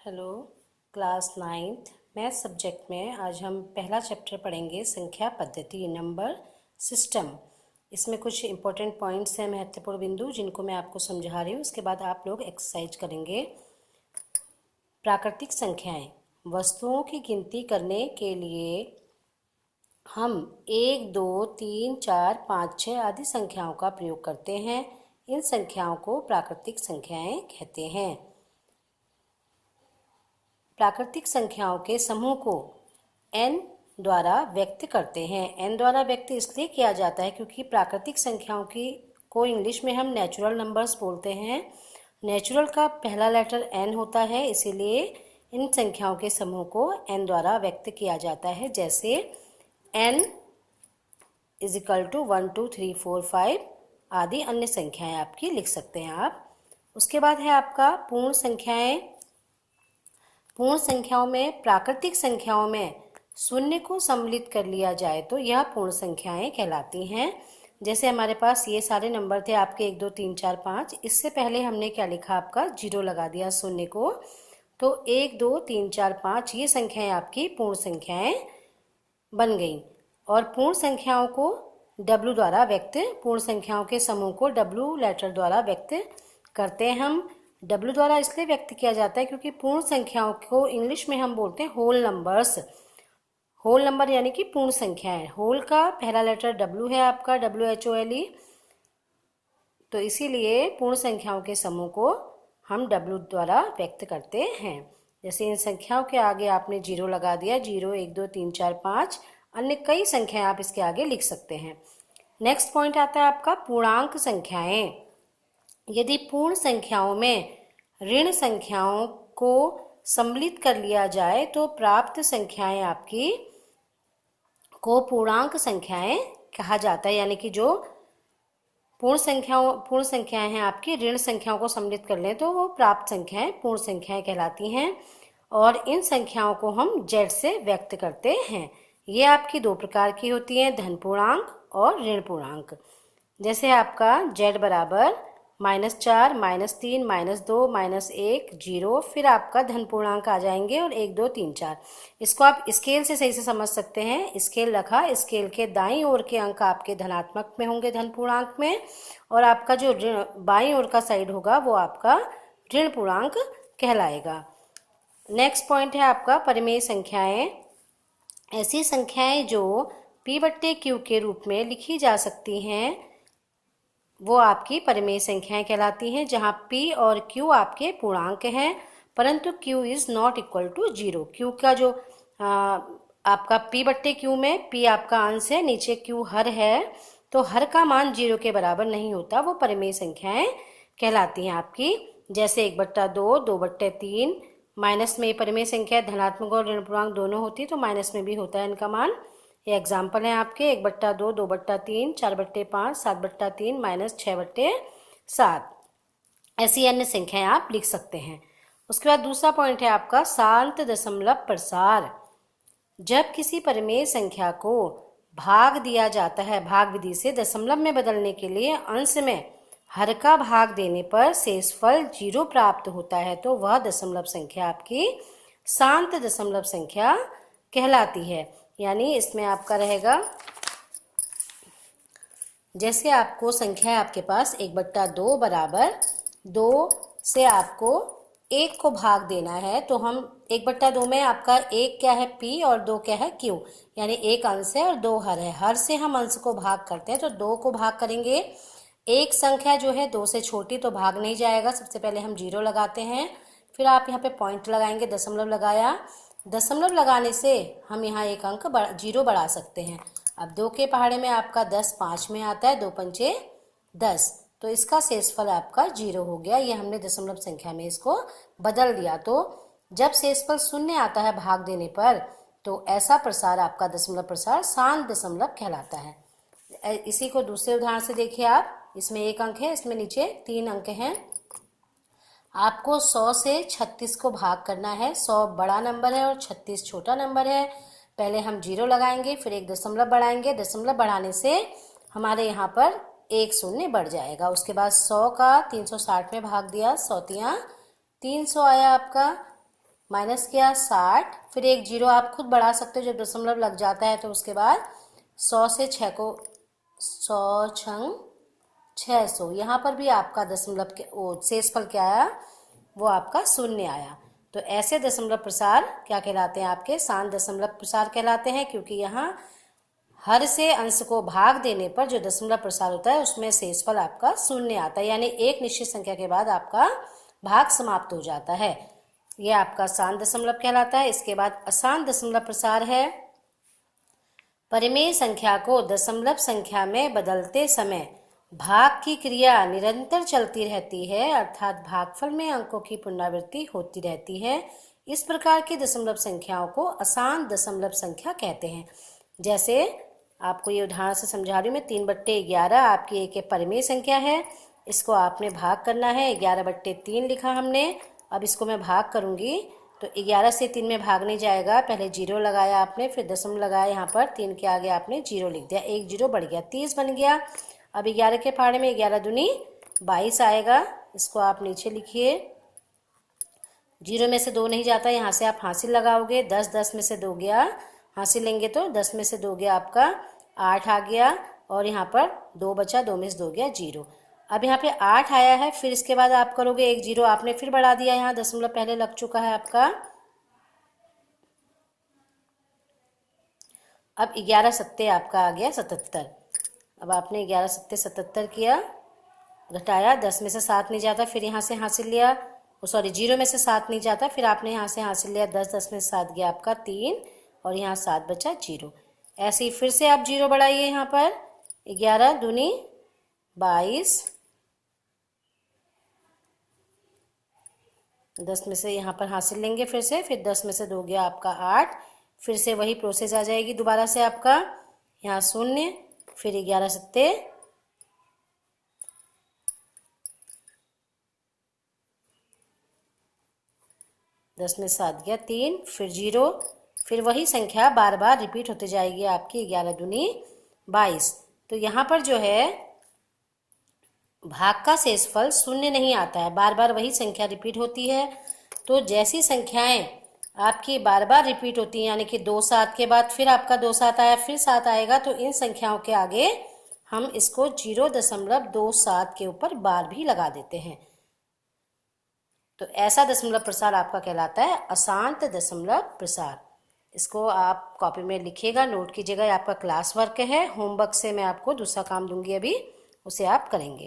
Hello class ninth math subject में आज हम पहला चैप्टर पढ़ेंगे संख्या पद्धति नंबर सिस्टम। इसमें कुछ इंपॉर्टेंट पॉइंट्स हैं, महत्वपूर्ण बिंदु जिनको मैं आपको समझा रही हूँ। उसके बाद आप लोग एक्सरसाइज करेंगे। प्राकृतिक संख्याएं, वस्तुओं की गिनती करने के लिए हम 1, 2, 3, 4, 5, 6 आदि संख्याओं का प्रयोग करते हैं। इन संख्याओं को प्राकृतिक संख्याएं कहते हैं। प्राकृतिक संख्याओं के समूह को n द्वारा व्यक्त करते हैं। n द्वारा व्यक्त इसलिए किया जाता है क्योंकि प्राकृतिक संख्याओं की को इंग्लिश में हम नेचुरल नंबर्स बोलते हैं। नेचुरल का पहला लेटर n होता है, इसीलिए इन संख्याओं के समूह को n द्वारा व्यक्त किया जाता है। जैसे n = 1 2 3 4 5 आदि अन्य संख्याएं आपकी लिख सकते हैं आप। उसके बाद है आपका पूर्ण संख्याएं। पूर्ण संख्याओं में प्राकृतिक संख्याओं में शून्य को सम्मिलित कर लिया जाए तो यह पूर्ण संख्याएं कहलाती हैं। जैसे हमारे पास ये सारे नंबर थे आपके 1 2 3 4 5, इससे पहले हमने क्या लिखा, आपका 0 लगा दिया शून्य को, तो 1 2 3 4 5 ये संख्याएं आपकी पूर्ण संख्याएं बन गई। और पूर्ण संख्याओं को W द्वारा व्यक्त, पूर्ण संख्याओं के समूह को W लेटर द्वारा व्यक्त करते हैं हम। W द्वारा इसलिए व्यक्त किया जाता है क्योंकि पूर्ण संख्याओं को इंग्लिश में हम बोलते हैं होल नंबर्स। होल नंबर यानी कि पूर्ण संख्याएं। होल का पहला लेटर W है आपका, WHOLE, तो इसीलिए पूर्ण संख्याओं के समूह को हम W द्वारा व्यक्त करते हैं। जैसे इन संख्याओं के आगे आपने 0 लगा दिया, 0 1 2 3 4 5, अन्य कई संख्याएं आप इसके आगे लिख सकते हैं। नेक्स्ट पॉइंट आता है आपका पूर्णांक संख्याएं। यदि पूर्ण संख्याओं में ऋण संख्याओं को सम्मिलित कर लिया जाए तो प्राप्त संख्याएं आपकी को पूर्णांक संख्याएं कहा जाता है। यानी कि जो पूर्ण संख्याएं हैं आपकी, ऋण संख्याओं को सम्मिलित कर लें तो वो प्राप्त संख्याएं पूर्ण संख्याएं कहलाती हैं। और इन संख्याओं को हम z से व्यक्त करते हैं। ये आपकी दो प्रकार की होती हैं, धन पूर्णांक और ऋण पूर्णांक। जैसे आपका z बराबर -4, -3, -2, -1, 0, फिर आपका धन पूर्णांक आ जाएंगे और 1 2 3 4। इसको आप स्केल से सही से समझ सकते हैं। स्केल रखा, स्केल के दाईं ओर के अंक आपके धनात्मक में होंगे धन पूर्णांक में, और आपका जो बाईं ओर का साइड होगा वो आपका ऋण पूर्णांक कहलाएगा। नेक्स्ट पॉइंट है आपका परिमेय संख्याएं। ऐसी संख्याएं जो p/q के रूप में लिखी जा सकती हैं वो आपकी परिमेय संख्याएं कहलाती हैं, जहां p और q आपके पूर्णांक हैं, परंतु q is not equal to 0। q का जो आपका p/q में p आपका अंश है, नीचे q हर है, तो हर का मान 0 के बराबर नहीं होता, वो परिमेय संख्याएं कहलाती हैं आपकी। जैसे 1/2, 2/3, माइनस में परिमेय संख्या धनात्मक और ऋण पूर्णांक दोनों होती है तो माइनस में भी होता है इनका मान। ये एग्जाम्पल है आपके 1/2, 2/3, 4/5, 7/3, -6/7। ऐसी अन्य संख्याएं आप लिख सकते हैं। उसके बाद दूसरा पॉइंट है आपका शांत दशमलव प्रसार। जब किसी परिमेय संख्या को भाग दिया जाता है भाग विधि से दशमलव में बदलने के लिए अंश में हर का भाग देने पर शेषफल 0 प्राप्त होता है तो वह दशमलव संख्या आपकी शांत दशमलव संख्या कहलाती है। यानी इसमें आपका रहेगा, जैसे आपको संख्या है आपके पास 1/2 बराबर 2 से आपको 1 को भाग देना है, तो हम 1/2 में आपका 1 क्या है p और 2 क्या है q, यानी 1 अंश है और 2 हर है। हर से हम अंश को भाग करते हैं तो 2 को भाग करेंगे। एक संख्या जो है 2 से छोटी तो भाग नहीं जाएगा, सबसे पहले हम 0 लगाते हैं, फिर आप यहाँ पे पॉइंट लगाएंगे, दशमलव लगाया। दशमलव लगाने से हम यहाँ एक अंक 0 बढ़ा सकते हैं। अब 2 के पहाड़े में आपका 10 5 में आता है, 2 पंचे 10, तो इसका शेषफल आपका 0 हो गया। ये हमने दशमलव संख्या में इसको बदल दिया। तो जब शेषफल 0 आता है भाग देने पर तो ऐसा प्रसार आपका दशमलव प्रसार शांत दशमलव कहलाता है। इसी को दूसरे उदाहरण से देखिए आप। इसमें 1 अंक है, इसमें नीचे 3 अंक हैं। आपको 100 से 36 को भाग करना है। 100 बड़ा नंबर है और 36 छोटा नंबर है। पहले हम 0 लगाएंगे, फिर एक दशमलव बढ़ाएंगे। दशमलव बढ़ाने से हमारे यहाँ पर 1 शून्य बढ़ जाएगा। उसके बाद 100 का 360 में भाग दिया, 100 300 आया आपका। माइनस किया 60, फिर एक जीरो आप खुद बढ़ा सकते हो जब दशमलव लग जाता है तो। उसके बाद 100 से 6 को 100 छंग 600, यहाँ पर भी आपका दशमलव के शेषफल क्या आया, वो आपका शून्य आया। तो ऐसे दशमलव प्रसार क्या कहलाते हैं, आपके शांत दशमलव प्रसार कहलाते हैं, क्योंकि यहाँ हर से अंश को भाग देने पर जो दशमलव प्रसार होता है उसमें शेषफल आपका शून्य आता है, यानी एक निश्चित संख्या के बाद आपका भाग समाप्त हो जाता है। ये आपका शांत दशमलव कहलाता है। इसके बाद अशांत दशमलव प्रसार है। परिमेय संख्या को दशमलव संख्या में बदलते समय भाग की क्रिया निरंतर चलती रहती है, अर्थात भागफल में अंकों की पुनरावृत्ति होती रहती है। इस प्रकार की दशमलव संख्याओं को अशांत दशमलव संख्या कहते हैं। जैसे आपको ये उदाहरण से समझा रही हूँ मैं, 3/11 आपकी एक परिमेय संख्या है, इसको आपने भाग करना है। 11/3 लिखा हमने, अब इसको मैं भाग करूँगी तो 11 से 3 में भाग नहीं जाएगा, पहले जीरो लगाया आपने, फिर दशमलव लगाया, यहाँ पर 3 के आगे आपने जीरो लिख दिया, एक जीरो बढ़ गया, 30 बन गया। अब 11 के फाड़े में 11 दूनी 22 आएगा, इसको आप नीचे लिखिए। जीरो में से 2 नहीं जाता, यहाँ से आप हासिल लगाओगे, 10 में से 2 गया, हासिल लेंगे तो 10 में से 2 गया आपका 8 आ गया, और यहाँ पर 2 बचा, 2 में से 2 गया 0। अब यहाँ पे 8 आया है, फिर इसके बाद आप करोगे एक जीरो आपने फिर बढ़ा दिया, यहाँ दशमलव पहले लग चुका है आपका। अब 11 सत्ते आपका आ गया 77। अब आपने 11 सत्ते 77 किया, घटाया, 10 में से 7 नहीं जाता, फिर यहाँ से हासिल लिया, सॉरी जीरो में से 7 नहीं जाता, फिर आपने यहाँ से हासिल लिया 10 में से 7 गया आपका 3, और यहाँ 7 बचा 0। ऐसे ही फिर से आप जीरो बढ़ाइए, यहाँ पर 11 दूनी 22, 10 में से यहाँ पर हासिल लेंगे फिर से, फिर 10 में से 2 गया आपका 8, फिर से वही प्रोसेस आ जाएगी दोबारा से आपका, यहाँ शून्य, फिर 11 सत्ते 10 में 7 गया 3, फिर 0, फिर वही संख्या बार बार रिपीट होती जाएगी आपकी, 11 दूनी 22। तो यहाँ पर जो है भाग का शेषफल शून्य नहीं आता है, बार बार वही संख्या रिपीट होती है। तो जैसी संख्याएं आपकी बार बार रिपीट होती हैं, यानी कि 2 7 के बाद फिर आपका 2 7 आया, फिर 7 आएगा, तो इन संख्याओं के आगे हम इसको 0.27 के ऊपर बार भी लगा देते हैं। तो ऐसा दशमलव प्रसार आपका कहलाता है अशांत दशमलव प्रसार। इसको आप कॉपी में लिखिएगा, नोट कीजिएगा, आपका क्लास वर्क है, होमवर्क से मैं आपको दूसरा काम दूंगी अभी, उसे आप करेंगे।